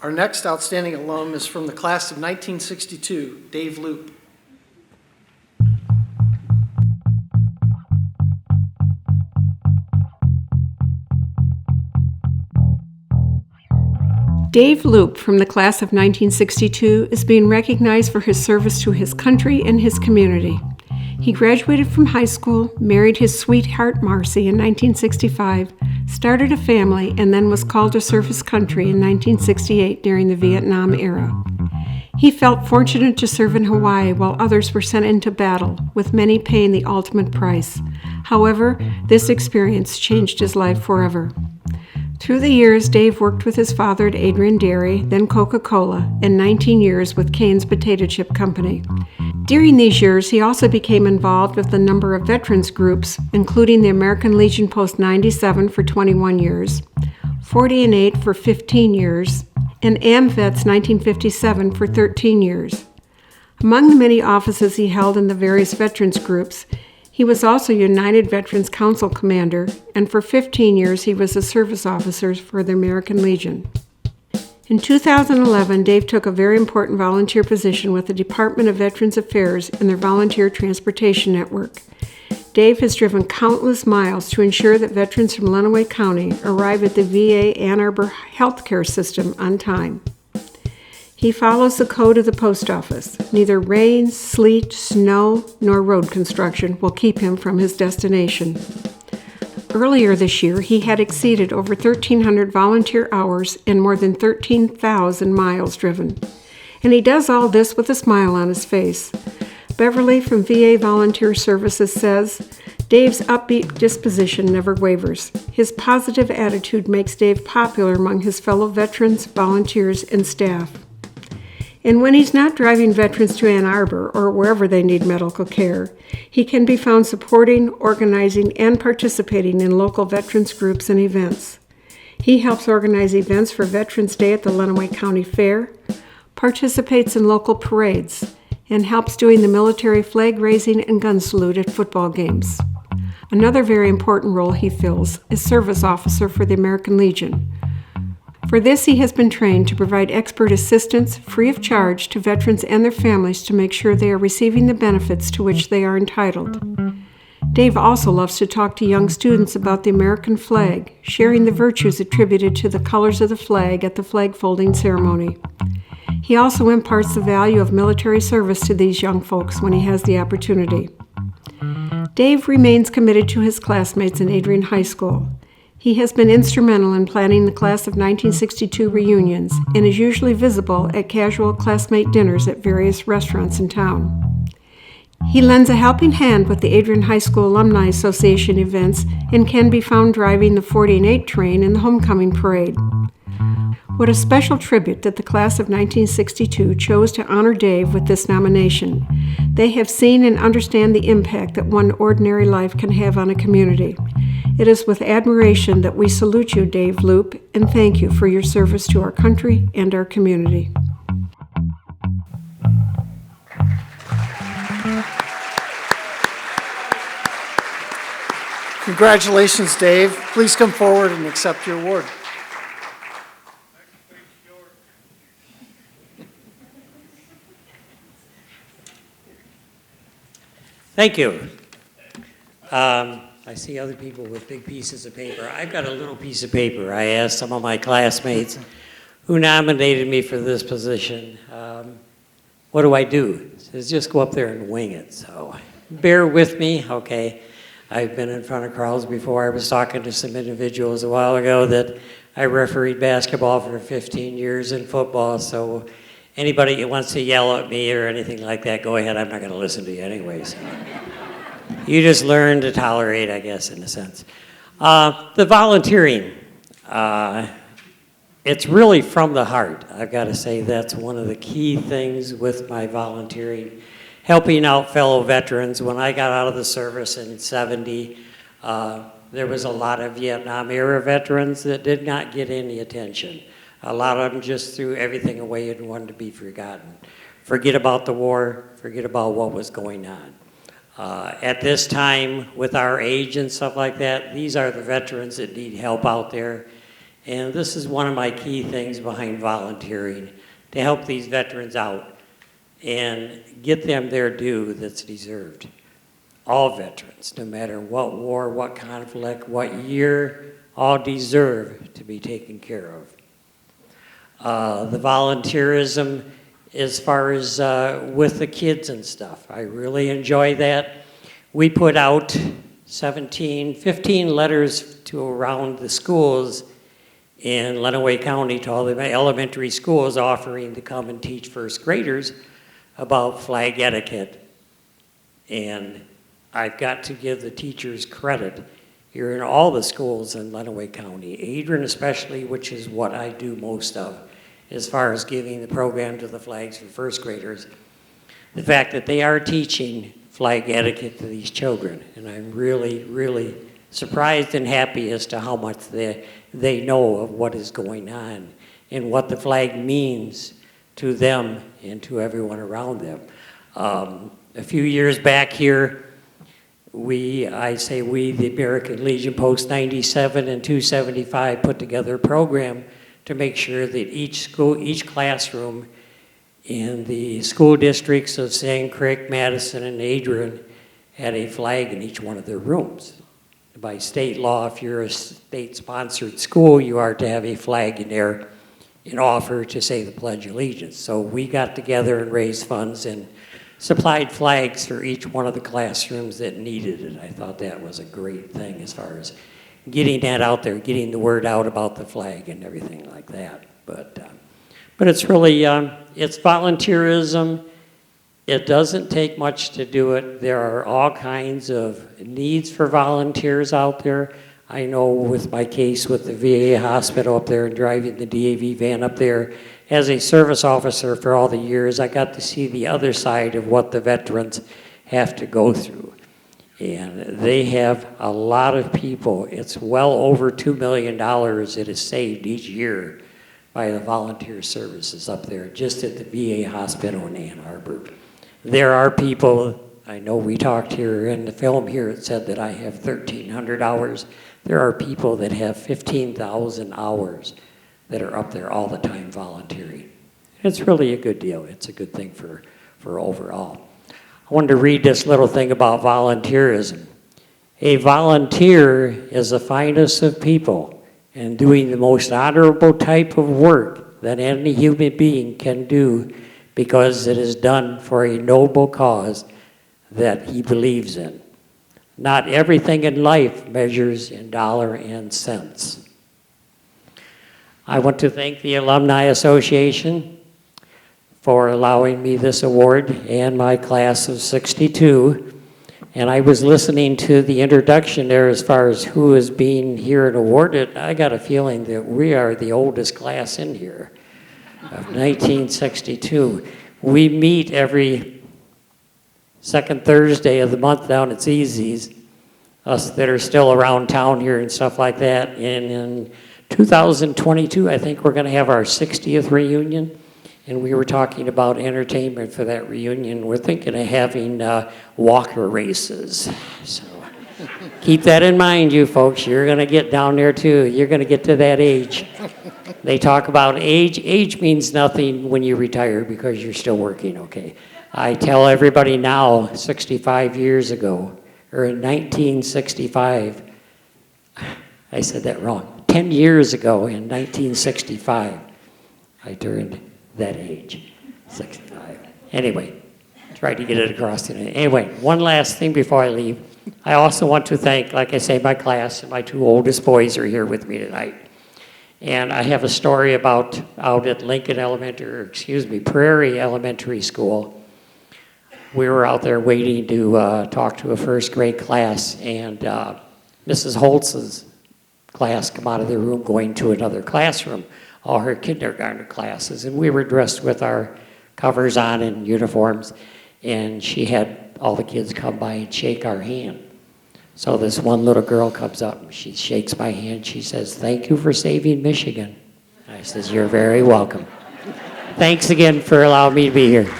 Our next outstanding alum is from the class of 1962, Dave Loop. Dave Loop from the class of 1962 is being recognized for his service to his country and his community. He graduated from high school, married his sweetheart Marcy in 1965, started a family, and then was called to serve his country in 1968 during the Vietnam era. He felt fortunate to serve in Hawaii while others were sent into battle, with many paying the ultimate price. However, this experience changed his life forever. Through the years, Dave worked with his father at Adrian Dairy, then Coca-Cola, and 19 years with Cane's Potato Chip Company. During these years, he also became involved with a number of veterans groups, including the American Legion Post 97 for 21 years, 40 and 8 for 15 years, and AMVETS 1957 for 13 years. Among the many offices he held in the various veterans groups, he was also United Veterans Council Commander, and for 15 years he was a service officer for the American Legion. In 2011, Dave took a very important volunteer position with the Department of Veterans Affairs in their volunteer transportation network. Dave has driven countless miles to ensure that veterans from Lenawee County arrive at the VA Ann Arbor healthcare system on time. He follows the code of the post office. Neither rain, sleet, snow, nor road construction will keep him from his destination. Earlier this year, he had exceeded over 1,300 volunteer hours and more than 13,000 miles driven. And he does all this with a smile on his face. Beverly from VA Volunteer Services says, Dave's upbeat disposition never wavers. His positive attitude makes Dave popular among his fellow veterans, volunteers, and staff. And when he's not driving veterans to Ann Arbor or wherever they need medical care, he can be found supporting, organizing, and participating in local veterans groups and events. He helps organize events for Veterans Day at the Lenawee County Fair, participates in local parades, and helps doing the military flag raising and gun salute at football games. Another very important role he fills is service officer for the American Legion. For this, he has been trained to provide expert assistance free of charge to veterans and their families to make sure they are receiving the benefits to which they are entitled. Dave also loves to talk to young students about the American flag, sharing the virtues attributed to the colors of the flag at the flag folding ceremony. He also imparts the value of military service to these young folks when he has the opportunity. Dave remains committed to his classmates in Adrian High School. He has been instrumental in planning the class of 1962 reunions and is usually visible at casual classmate dinners at various restaurants in town. He lends a helping hand with the Adrian High School Alumni Association events and can be found driving the 40 and 8 train in the homecoming parade. What a special tribute that the class of 1962 chose to honor Dave with this nomination. They have seen and understand the impact that one ordinary life can have on a community. It is with admiration that we salute you, Dave Loop, and thank you for your service to our country and our community. Congratulations, Dave. Please come forward and accept your award. Thank you. I see other people with big pieces of paper. I've got a little piece of paper. I asked some of my classmates who nominated me for this position, what do I do? It says, just go up there and wing it. So bear with me, okay. I've been in front of crowds before. I was talking to some individuals a while ago that I refereed basketball for 15 years in football, so anybody that wants to yell at me or anything like that, go ahead. I'm not going to listen to you anyways. You just learn to tolerate, I guess, in a sense. The volunteering, it's really from the heart. I've got to say that's one of the key things with my volunteering, helping out fellow veterans. When I got out of the service in '70, there was a lot of Vietnam-era veterans that did not get any attention. A lot of them just threw everything away and wanted to be forgotten. Forget about the war, forget about what was going on. At this time, with our age and stuff like that, these are the veterans that need help out there. And this is one of my key things behind volunteering, to help these veterans out and get them their due that's deserved. All veterans, no matter what war, what conflict, what year, all deserve to be taken care of. The volunteerism as far as with the kids and stuff, I really enjoy that. We put out 15 letters to around the schools in Lenawee County to all the elementary schools offering to come and teach first graders about flag etiquette. And I've got to give the teachers credit here in all the schools in Lenawee County, Adrian especially, which is what I do most of, as far as giving the program to the flags for first graders. The fact that they are teaching flag etiquette to these children, and I'm really, really surprised and happy as to how much they know of what is going on and what the flag means to them and to everyone around them. A few years back here, the American Legion Post 97 and 275 put together a program to make sure that each classroom in the school districts of Sand Creek, Madison, and Adrian had a flag in each one of their rooms. By state law, if you're a state-sponsored school, you are to have a flag in there and offer to say the Pledge of Allegiance. So we got together and raised funds and supplied flags for each one of the classrooms that needed it. I thought that was a great thing as far as getting that out there, getting the word out about the flag and everything like that. But it's really, it's volunteerism. It doesn't take much to do it. There are all kinds of needs for volunteers out there. I know with my case with the VA hospital up there and driving the DAV van up there, as a service officer for all the years, I got to see the other side of what the veterans have to go through. And they have a lot of people. It's well over $2 million that is saved each year by the volunteer services up there, just at the VA hospital in Ann Arbor. There are people, I know we talked here in the film here, it said that I have 1,300 hours. There are people that have 15,000 hours that are up there all the time volunteering. It's really a good deal. It's a good thing for overall. I wanted to read this little thing about volunteerism. A volunteer is the finest of people and doing the most honorable type of work that any human being can do because it is done for a noble cause that he believes in. Not everything in life measures in dollars and cents. I want to thank the Alumni Association for allowing me this award and my class of '62. And I was listening to the introduction there as far as who is being here and awarded. I got a feeling that we are the oldest class in here of 1962. We meet every second Thursday of the month down at Easy's, us that are still around town here and stuff like that. And in 2022, I think we're going to have our 60th reunion. And we were talking about entertainment for that reunion. We're thinking of having walker races. So keep that in mind, you folks. You're going to get down there too. You're going to get to that age. They talk about age. Age means nothing when you retire because you're still working, okay? I tell everybody now, 65 years ago, or in 1965, I said that wrong. 10 years ago in 1965, I turned that age, 65. Anyway, tried to get it across today. Anyway, one last thing before I leave. I also want to thank, like I say, my class, and my two oldest boys are here with me tonight. And I have a story about out at Prairie Elementary School. We were out there waiting to talk to a first grade class, and Mrs. Holtz's class come out of the room going to another classroom, all her kindergarten classes, and we were dressed with our covers on and uniforms, and she had all the kids come by and shake our hand. So this one little girl comes up and she shakes my hand. She says, "Thank you for saving Michigan." I says, "You're very welcome." Thanks again for allowing me to be here.